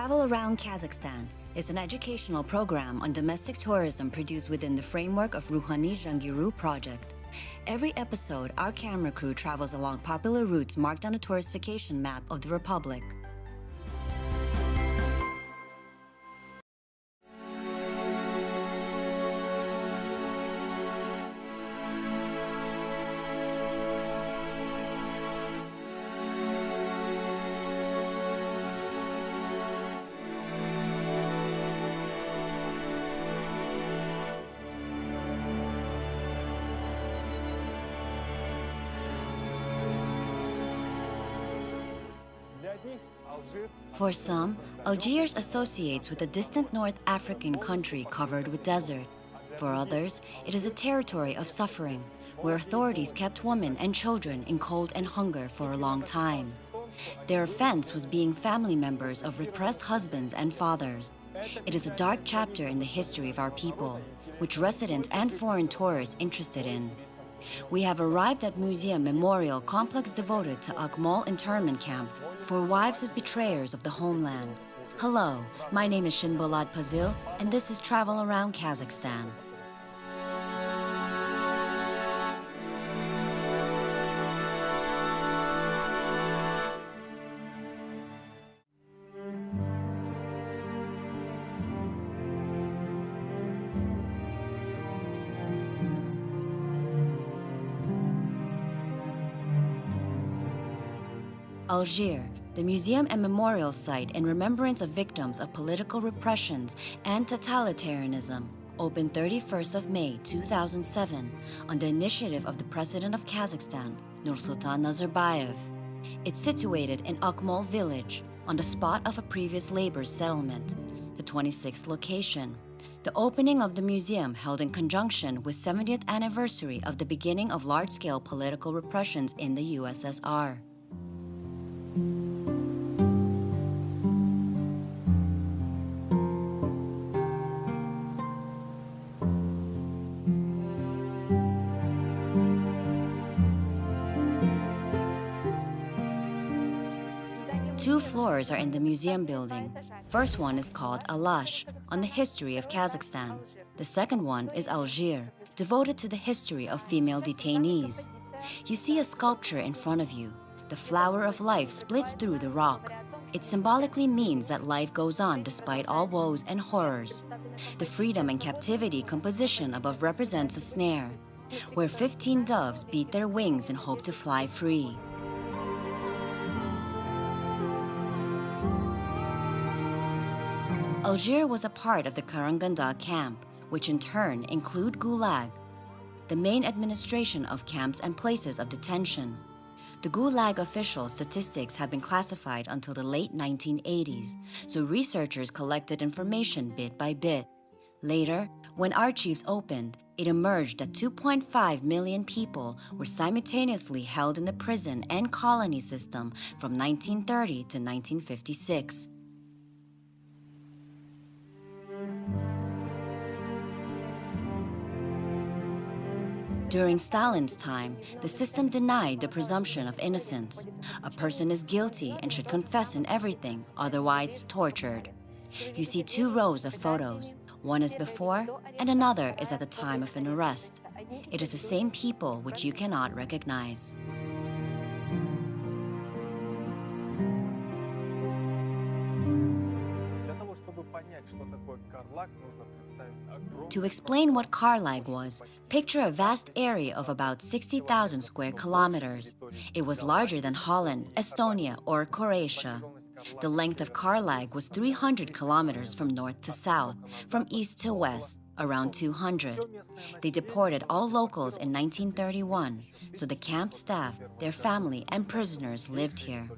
Travel Around Kazakhstan is an educational program on domestic tourism produced within the framework of Ruhani Jangiru project. Every episode, our camera crew travels along popular routes marked on a touristification map of the Republic. For some, Algiers associates with a distant North African country covered with desert. For others, it is a territory of suffering, where authorities kept women and children in cold and hunger for a long time. Their offense was being family members of repressed husbands and fathers. It is a dark chapter in the history of our people, which residents and foreign tourists interested in. We have arrived at Museum Memorial Complex devoted to Akmol internment camp for wives of betrayers of the homeland. Hello, my name is Shinbolad Pazil, and this is Travel Around Kazakhstan. ALZHIR, the museum and memorial site in remembrance of victims of political repressions and totalitarianism, opened 31st of May 2007 on the initiative of the President of Kazakhstan, Nursultan Nazarbayev. It's situated in Akmol village, on the spot of a previous labor settlement, the 26th location. The opening of the museum held in conjunction with 70th anniversary of the beginning of large-scale political repressions in the USSR. Two floors are in the museum building. First one is called ALZHIR, on the history of Kazakhstan. The second one is ALZHIR, devoted to the history of female detainees. You see a sculpture in front of you. The flower of life splits through the rock. It symbolically means that life goes on despite all woes and horrors. The freedom and captivity composition above represents a snare, where 15 doves beat their wings and hope to fly free. ALZHIR was a part of the Karanganda camp, which in turn include Gulag, the main administration of camps and places of detention. The Gulag official statistics have been classified until the late 1980s, so researchers collected information bit by bit. Later, when archives opened, it emerged that 2.5 million people were simultaneously held in the prison and colony system from 1930 to 1956. During Stalin's time, the system denied the presumption of innocence. A person is guilty and should confess in everything, otherwise tortured. You see two rows of photos. One is before, and another is at the time of an arrest. It is the same people which you cannot recognize. To explain what Karlag was, picture a vast area of about 60,000 square kilometers. It was larger than Holland, Estonia, or Croatia. The length of Karlag was 300 kilometers from north to south, from east to west, around 200. They deported all locals in 1931, so the camp staff, their family, and prisoners lived here.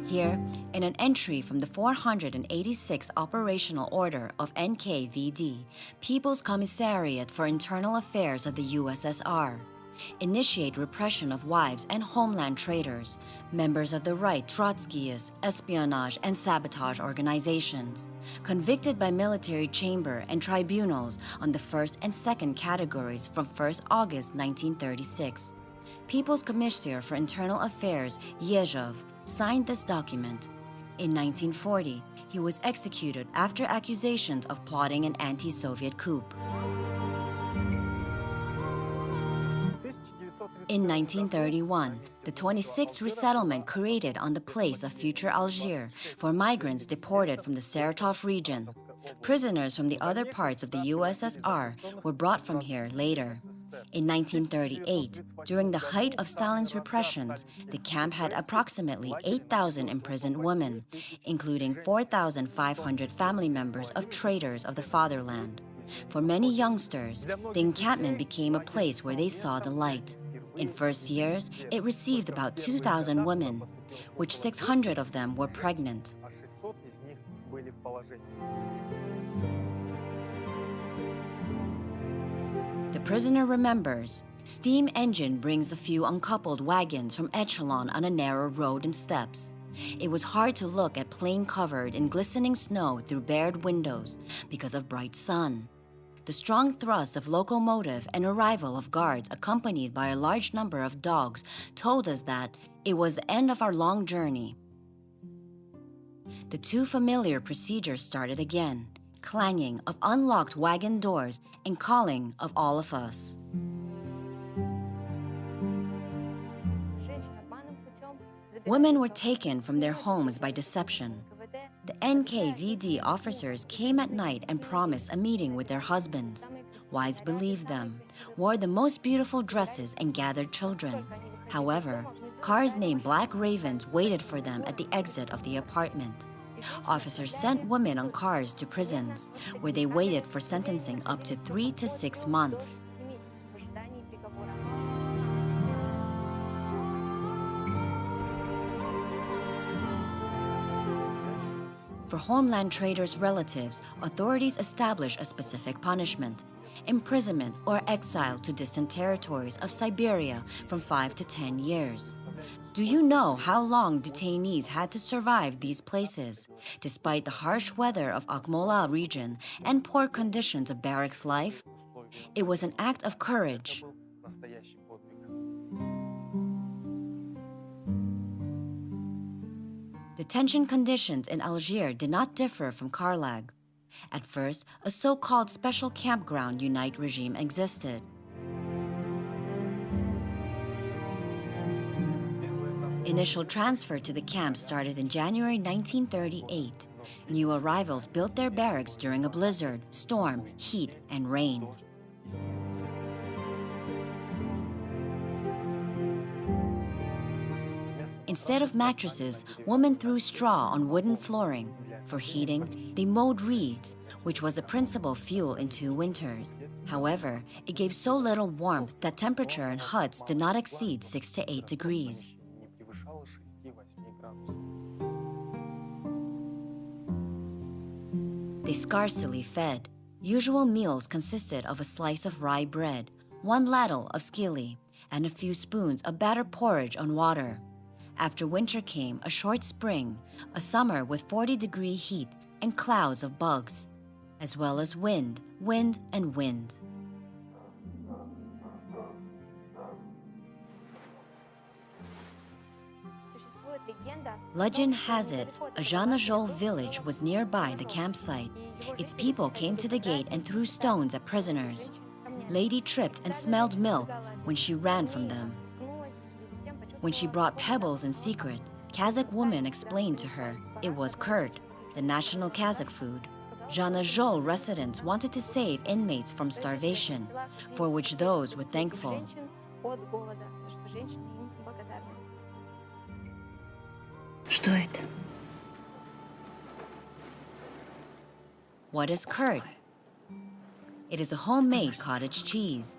Here, in an entry from the 486th Operational Order of NKVD, People's Commissariat for Internal Affairs of the USSR, initiate repression of wives and homeland traitors, members of the right Trotskyists, espionage and sabotage organizations, convicted by military chamber and tribunals on the first and second categories from 1st August 1936. People's Commissaire for Internal Affairs, Yezhov, signed this document. In 1940, he was executed after accusations of plotting an anti-Soviet coup. In 1931, the 26th resettlement created on the place of future Algiers for migrants deported from the Saratov region. Prisoners from the other parts of the USSR were brought from here later. In 1938, during the height of Stalin's repressions, the camp had approximately 8,000 imprisoned women, including 4,500 family members of traitors of the fatherland. For many youngsters, the encampment became a place where they saw the light. In first years, it received about 2,000 women, which 600 of them were pregnant. The prisoner remembers, steam engine brings a few uncoupled wagons from Echelon on a narrow road and steps. It was hard to look at plain covered in glistening snow through bared windows because of bright sun. The strong thrust of locomotive and arrival of guards accompanied by a large number of dogs told us that it was the end of our long journey. The too familiar procedure started again, clanging of unlocked wagon doors and calling of all of us. Women were taken from their homes by deception. The NKVD officers came at night and promised a meeting with their husbands. Wives believed them, wore the most beautiful dresses, and gathered children. However, cars named Black Ravens waited for them at the exit of the apartment. Officers sent women on cars to prisons, where they waited for sentencing up to 3 to 6 months. For homeland traitors' relatives, authorities established a specific punishment: imprisonment or exile to distant territories of Siberia from 5 to 10 years. Do you know how long detainees had to survive these places, despite the harsh weather of Akmola region and poor conditions of barracks life? It was an act of courage. Detention conditions in Algiers did not differ from Karlag. At first, a so-called special campground unite regime existed. Initial transfer to the camp started in January 1938. New arrivals built their barracks during a blizzard, storm, heat, and rain. Instead of mattresses, women threw straw on wooden flooring. For heating, they mowed reeds, which was a principal fuel in 2 winters. However, it gave so little warmth that temperature in huts did not exceed 6 to 8 degrees. They scarcely fed. Usual meals consisted of a slice of rye bread, 1 ladle of skilly, and a few spoons of battered porridge on water. After winter came a short spring, a summer with 40-degree heat and clouds of bugs, as well as wind, wind, and wind. Legend has it a Janajol village was nearby the campsite. Its people came to the gate and threw stones at prisoners. Lady tripped and smelled milk when she ran from them. When she brought pebbles in secret, Kazakh woman explained to her it was kurd, the national Kazakh food. Janajol residents wanted to save inmates from starvation, for which those were thankful. Что это? What is kurd? It is a homemade cottage cheese.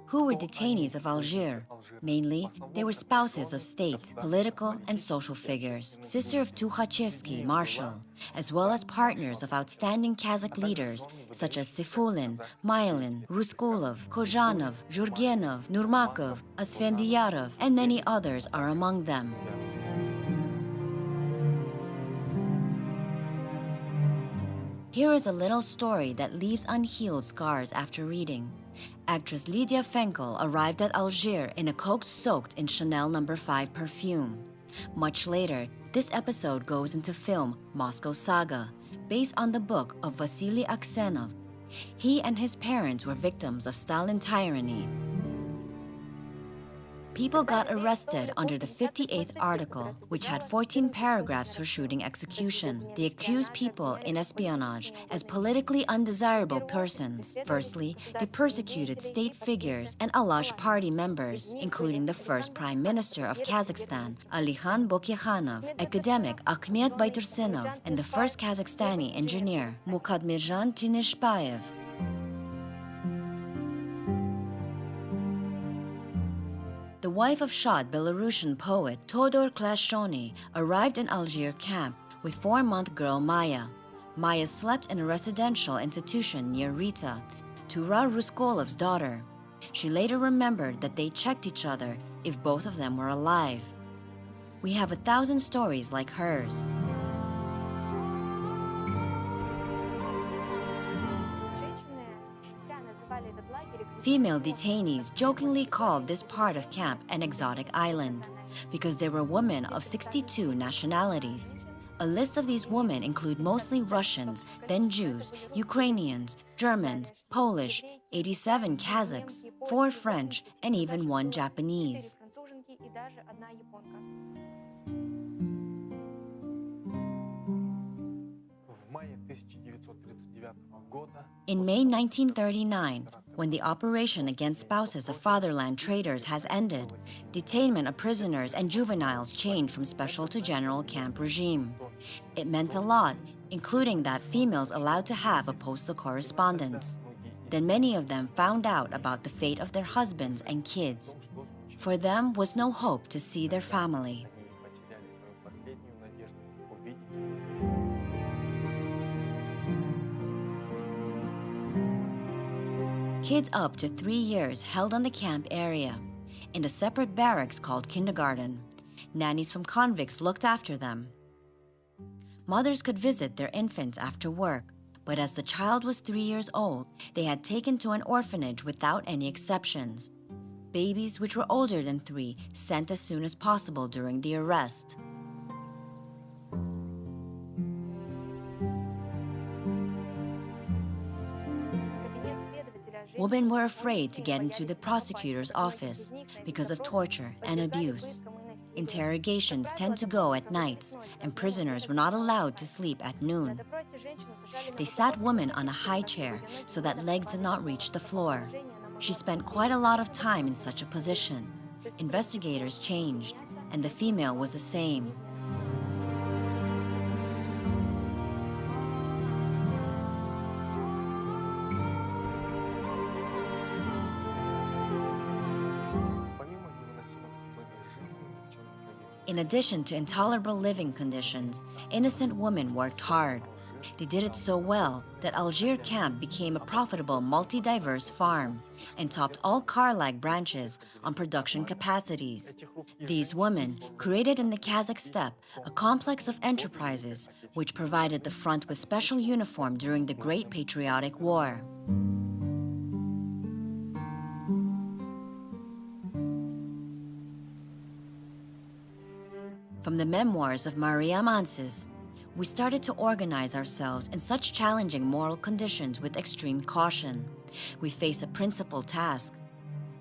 Who were detainees of Algiers? Mainly, they were spouses of state, political and social figures, sister of Tukhachevsky, Marshal, as well as partners of outstanding Kazakh leaders such as Sefulin, Mailin, Ruskulov, Kozhanov, Jurgenov, Nurmakov, Asfendiyarov, and many others are among them. Here is a little story that leaves unhealed scars after reading. Actress Lydia Fenkel arrived at Algiers in a coat soaked in Chanel No. 5 perfume. Much later, this episode goes into film Moscow Saga, based on the book of Vasily Aksenov. He and his parents were victims of Stalin tyranny. People got arrested under the 58th article, which had 14 paragraphs for shooting execution. They accused people in espionage as politically undesirable persons. Firstly, they persecuted state figures and ALZHIR party members, including the first Prime Minister of Kazakhstan, Alikhan Bokikhanov, academic Akhmet Baytursinov, and the first Kazakhstani engineer, Mukadmirjan Tinishbayev. The wife of shot Belarusian poet Todor Klashony arrived in Algiers camp with 4-month girl Maya. Maya slept in a residential institution near Rita, Tura Ruskolov's daughter. She later remembered that they checked each other if both of them were alive. We have 1,000 stories like hers. Female detainees jokingly called this part of camp an exotic island because there were women of 62 nationalities. A list of these women include mostly Russians, then Jews, Ukrainians, Germans, Polish, 87 Kazakhs, 4 French, and even 1 Japanese. In May 1939, when the operation against spouses of fatherland traitors has ended, detainment of prisoners and juveniles changed from special to general camp regime. It meant a lot, including that females allowed to have a postal correspondence. Then many of them found out about the fate of their husbands and kids. For them was no hope to see their family. Kids up to 3 years held on the camp area, in a separate barracks called kindergarten. Nannies from convicts looked after them. Mothers could visit their infants after work, but as the child was 3 years old, they had taken to an orphanage without any exceptions. Babies which were older than 3 sent as soon as possible during the arrest. Women were afraid to get into the prosecutor's office because of torture and abuse. Interrogations tend to go at nights, and prisoners were not allowed to sleep at noon. They sat women on a high chair so that legs did not reach the floor. She spent quite a lot of time in such a position. Investigators changed, and the female was the same. In addition to intolerable living conditions, innocent women worked hard. They did it so well that Algiers camp became a profitable multi-diverse farm and topped all Karlag branches on production capacities. These women created in the Kazakh steppe a complex of enterprises which provided the front with special uniform during the Great Patriotic War. From the memoirs of Maria Mansis, we started to organize ourselves in such challenging moral conditions with extreme caution. We face a principal task: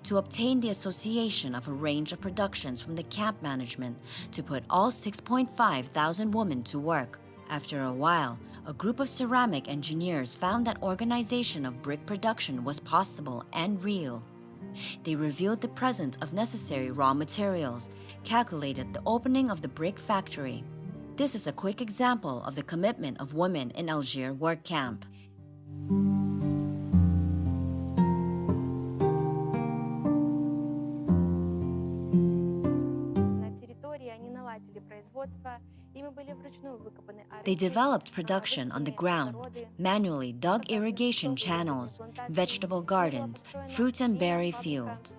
to obtain the association of a range of productions from the camp management to put all 6,500 women to work. After a while, a group of ceramic engineers found that organization of brick production was possible and real. They revealed the presence of necessary raw materials, calculated the opening of the brick factory. This is a quick example of the commitment of women in Algiers work camp. They developed production on the ground, manually dug irrigation channels, vegetable gardens, fruits and berry fields.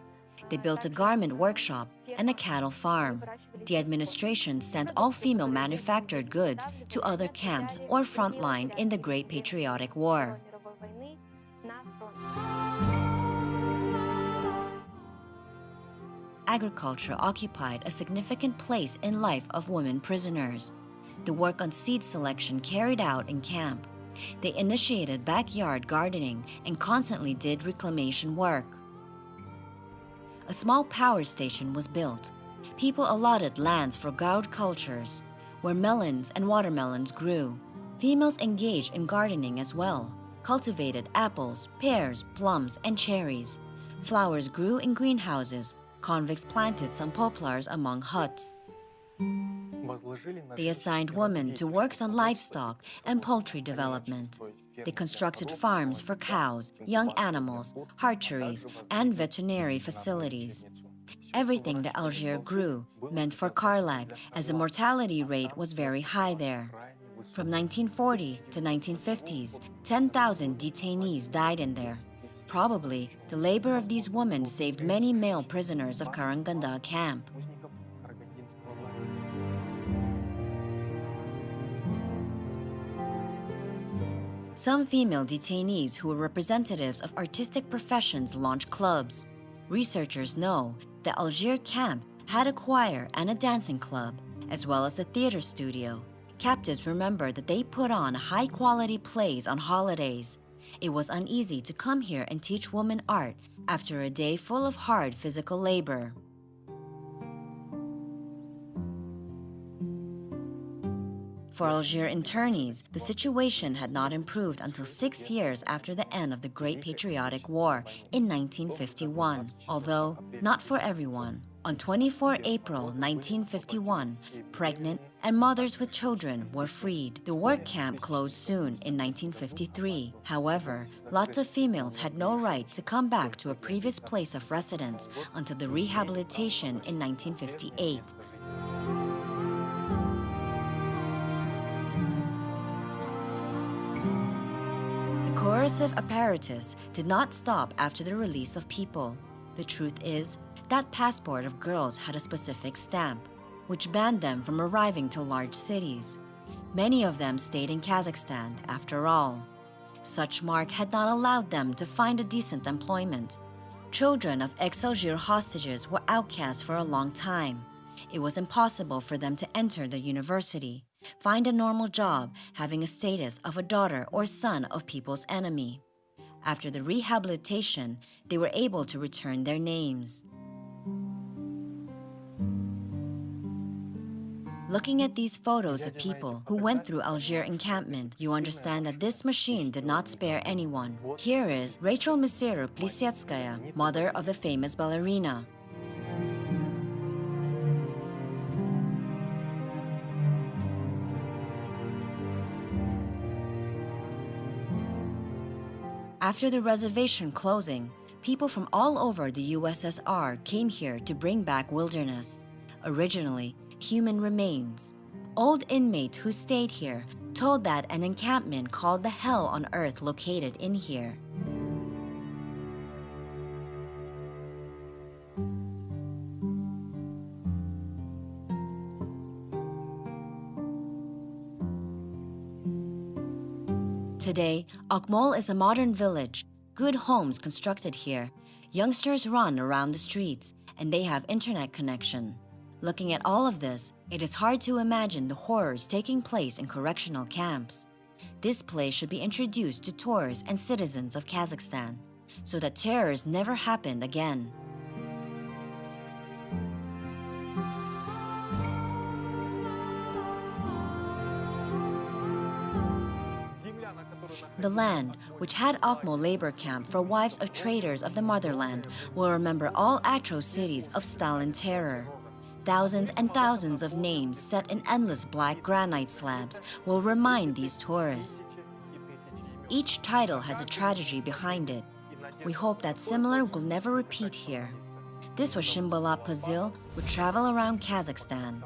They built a garment workshop, and a cattle farm. The administration sent all female manufactured goods to other camps or frontline in the Great Patriotic War. Agriculture occupied a significant place in life of women prisoners. The work on seed selection carried out in camp. They initiated backyard gardening and constantly did reclamation work. A small power station was built. People allotted lands for gourd cultures, where melons and watermelons grew. Females engaged in gardening as well, cultivated apples, pears, plums, and cherries. Flowers grew in greenhouses. Convicts planted some poplars among huts. They assigned women to works on livestock and poultry development. They constructed farms for cows, young animals, hatcheries, and veterinary facilities. Everything that Algiers grew meant for Karlak, as the mortality rate was very high there. From 1940 to 1950s, 10,000 detainees died in there. Probably, the labor of these women saved many male prisoners of Karaganda camp. Some female detainees who were representatives of artistic professions launched clubs. Researchers know that Algiers camp had a choir and a dancing club, as well as a theater studio. Captives remember that they put on high-quality plays on holidays. It was uneasy to come here and teach women art after a day full of hard physical labor. For Algiers internees, the situation had not improved until 6 years after the end of the Great Patriotic War in 1951, although not for everyone. On 24 April 1951, pregnant and mothers with children were freed. The work camp closed soon in 1953. However, lots of females had no right to come back to a previous place of residence until the rehabilitation in 1958. The coercive apparatus did not stop after the release of people. The truth is, that passport of girls had a specific stamp, which banned them from arriving to large cities. Many of them stayed in Kazakhstan, after all. Such mark had not allowed them to find a decent employment. Children of ex-Algiers hostages were outcast for a long time. It was impossible for them to enter the university, find a normal job, having a status of a daughter or son of people's enemy. After the rehabilitation, they were able to return their names. Looking at these photos of people who went through Algiers encampment, you understand that this machine did not spare anyone. Here is Rachel Misiru Plisetskaya, mother of the famous ballerina. After the reservation closing, people from all over the USSR came here to bring back wilderness. Originally, human remains. Old inmates who stayed here told that an encampment called the Hell on Earth located in here. Today, Akmol is a modern village, good homes constructed here. Youngsters run around the streets, and they have internet connection. Looking at all of this, it is hard to imagine the horrors taking place in correctional camps. This place should be introduced to tourists and citizens of Kazakhstan, so that terrors never happened again. The land, which had Akmol labor camp for wives of traitors of the motherland, will remember all Atro cities of Stalin terror. Thousands and thousands of names set in endless black granite slabs will remind these tourists. Each title has a tragedy behind it. We hope that similar will never repeat here. This was Shimbola Pazil with Travel Around Kazakhstan.